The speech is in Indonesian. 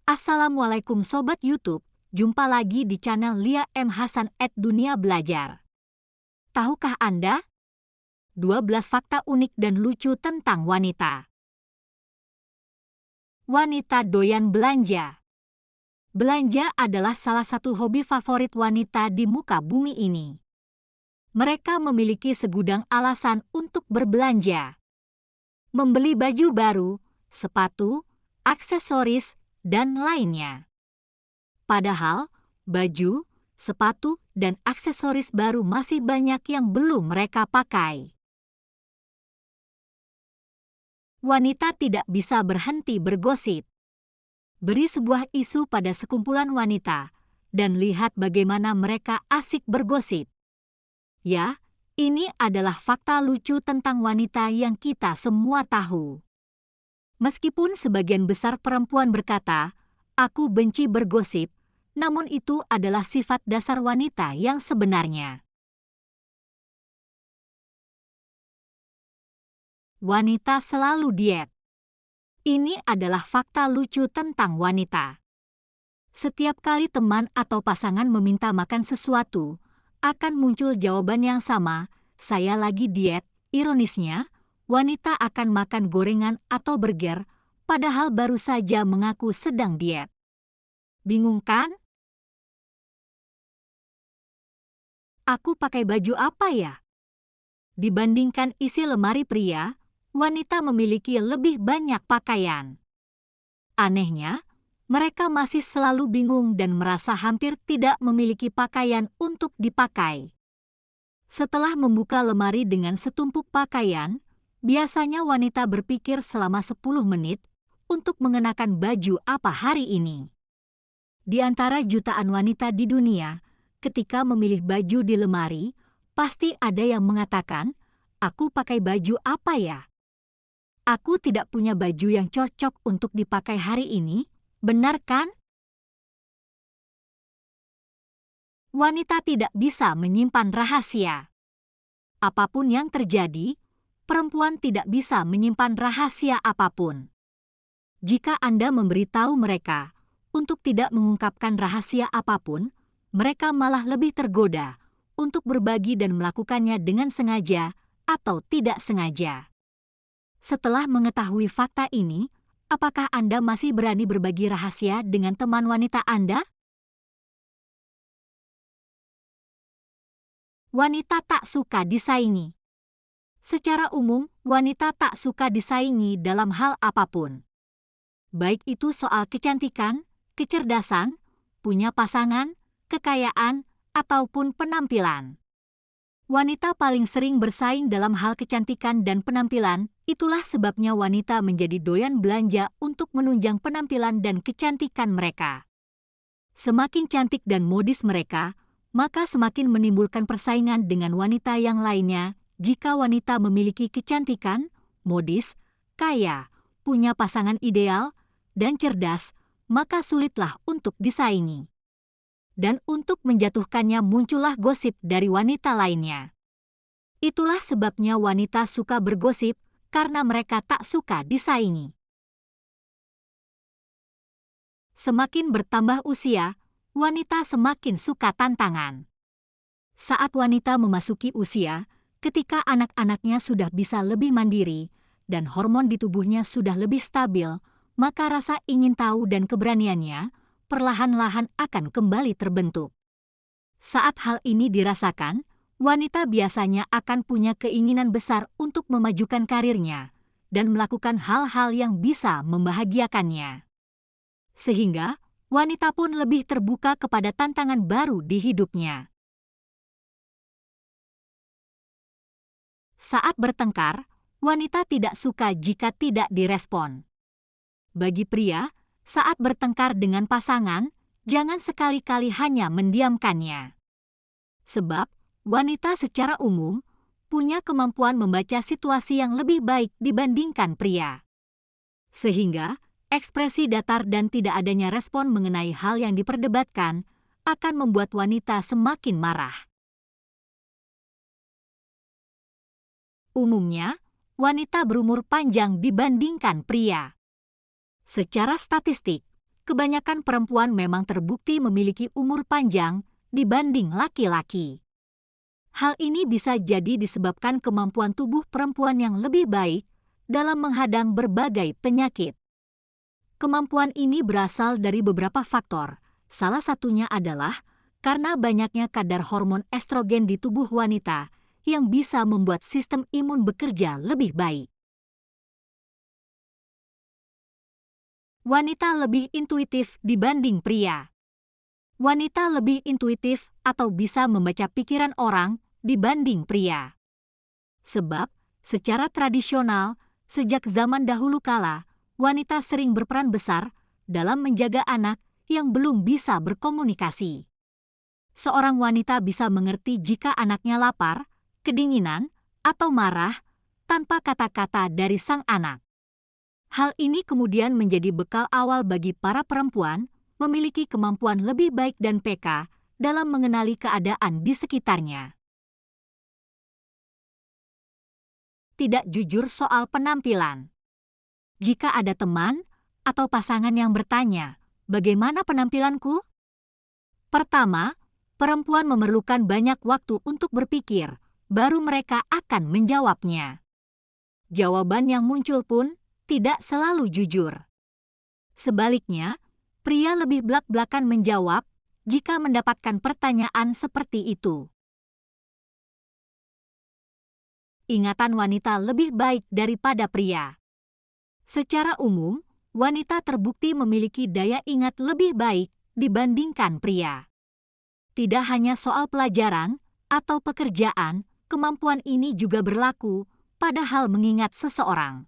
Assalamualaikum Sobat YouTube, jumpa lagi di channel Lia M. Hasan @Dunia Belajar. Tahukah Anda? 12 fakta unik dan lucu tentang wanita. Wanita doyan belanja. Belanja adalah salah satu hobi favorit wanita di muka bumi ini. Mereka memiliki segudang alasan untuk berbelanja. Membeli baju baru, sepatu, aksesoris, dan lainnya. Padahal, baju, sepatu, dan aksesoris baru masih banyak yang belum mereka pakai. Wanita tidak bisa berhenti bergosip. Beri sebuah isu pada sekumpulan wanita, dan lihat bagaimana mereka asik bergosip. Ya, ini adalah fakta lucu tentang wanita yang kita semua tahu. Meskipun sebagian besar perempuan berkata, "Aku benci bergosip," namun itu adalah sifat dasar wanita yang sebenarnya. Wanita selalu diet. Ini adalah fakta lucu tentang wanita. Setiap kali teman atau pasangan meminta makan sesuatu, akan muncul jawaban yang sama, "Saya lagi diet." Ironisnya, wanita akan makan gorengan atau burger, padahal baru saja mengaku sedang diet. Bingung kan? Aku pakai baju apa ya? Dibandingkan isi lemari pria, wanita memiliki lebih banyak pakaian. Anehnya, mereka masih selalu bingung dan merasa hampir tidak memiliki pakaian untuk dipakai. Setelah membuka lemari dengan setumpuk pakaian, biasanya wanita berpikir selama 10 menit untuk mengenakan baju apa hari ini. Di antara jutaan wanita di dunia, ketika memilih baju di lemari, pasti ada yang mengatakan, "Aku pakai baju apa ya? Aku tidak punya baju yang cocok untuk dipakai hari ini." Benar kan? Wanita tidak bisa menyimpan rahasia. Apapun yang terjadi, perempuan tidak bisa menyimpan rahasia apapun. Jika Anda memberitahu mereka untuk tidak mengungkapkan rahasia apapun, mereka malah lebih tergoda untuk berbagi dan melakukannya dengan sengaja atau tidak sengaja. Setelah mengetahui fakta ini, apakah Anda masih berani berbagi rahasia dengan teman wanita Anda? Wanita tak suka disaingi. Secara umum, wanita tak suka disaingi dalam hal apapun. Baik itu soal kecantikan, kecerdasan, punya pasangan, kekayaan, ataupun penampilan. Wanita paling sering bersaing dalam hal kecantikan dan penampilan, itulah sebabnya wanita menjadi doyan belanja untuk menunjang penampilan dan kecantikan mereka. Semakin cantik dan modis mereka, maka semakin menimbulkan persaingan dengan wanita yang lainnya. Jika wanita memiliki kecantikan, modis, kaya, punya pasangan ideal, dan cerdas, maka sulitlah untuk disaingi. Dan untuk menjatuhkannya muncullah gosip dari wanita lainnya. Itulah sebabnya wanita suka bergosip, karena mereka tak suka disaingi. Semakin bertambah usia, wanita semakin suka tantangan. Saat wanita memasuki usia, ketika anak-anaknya sudah bisa lebih mandiri, dan hormon di tubuhnya sudah lebih stabil, maka rasa ingin tahu dan keberaniannya perlahan-lahan akan kembali terbentuk. Saat hal ini dirasakan, wanita biasanya akan punya keinginan besar untuk memajukan karirnya dan melakukan hal-hal yang bisa membahagiakannya. Sehingga, wanita pun lebih terbuka kepada tantangan baru di hidupnya. Saat bertengkar, wanita tidak suka jika tidak direspon. Bagi pria, saat bertengkar dengan pasangan, jangan sekali-kali hanya mendiamkannya. Sebab, wanita secara umum punya kemampuan membaca situasi yang lebih baik dibandingkan pria. Sehingga, ekspresi datar dan tidak adanya respon mengenai hal yang diperdebatkan akan membuat wanita semakin marah. Umumnya, wanita berumur panjang dibandingkan pria. Secara statistik, kebanyakan perempuan memang terbukti memiliki umur panjang dibanding laki-laki. Hal ini bisa jadi disebabkan kemampuan tubuh perempuan yang lebih baik dalam menghadang berbagai penyakit. Kemampuan ini berasal dari beberapa faktor. Salah satunya adalah karena banyaknya kadar hormon estrogen di tubuh wanita yang bisa membuat sistem imun bekerja lebih baik. Wanita lebih intuitif dibanding pria. Wanita lebih intuitif atau bisa membaca pikiran orang dibanding pria. Sebab, secara tradisional, sejak zaman dahulu kala, wanita sering berperan besar dalam menjaga anak yang belum bisa berkomunikasi. Seorang wanita bisa mengerti jika anaknya lapar, kedinginan, atau marah tanpa kata-kata dari sang anak. Hal ini kemudian menjadi bekal awal bagi para perempuan memiliki kemampuan lebih baik dan peka dalam mengenali keadaan di sekitarnya. Tidak jujur soal penampilan. Jika ada teman atau pasangan yang bertanya, "Bagaimana penampilanku?" Pertama, perempuan memerlukan banyak waktu untuk berpikir, baru mereka akan menjawabnya. Jawaban yang muncul pun tidak selalu jujur. Sebaliknya, pria lebih blak-blakan menjawab jika mendapatkan pertanyaan seperti itu. Ingatan wanita lebih baik daripada pria. Secara umum, wanita terbukti memiliki daya ingat lebih baik dibandingkan pria. Tidak hanya soal pelajaran atau pekerjaan, kemampuan ini juga berlaku pada hal mengingat seseorang.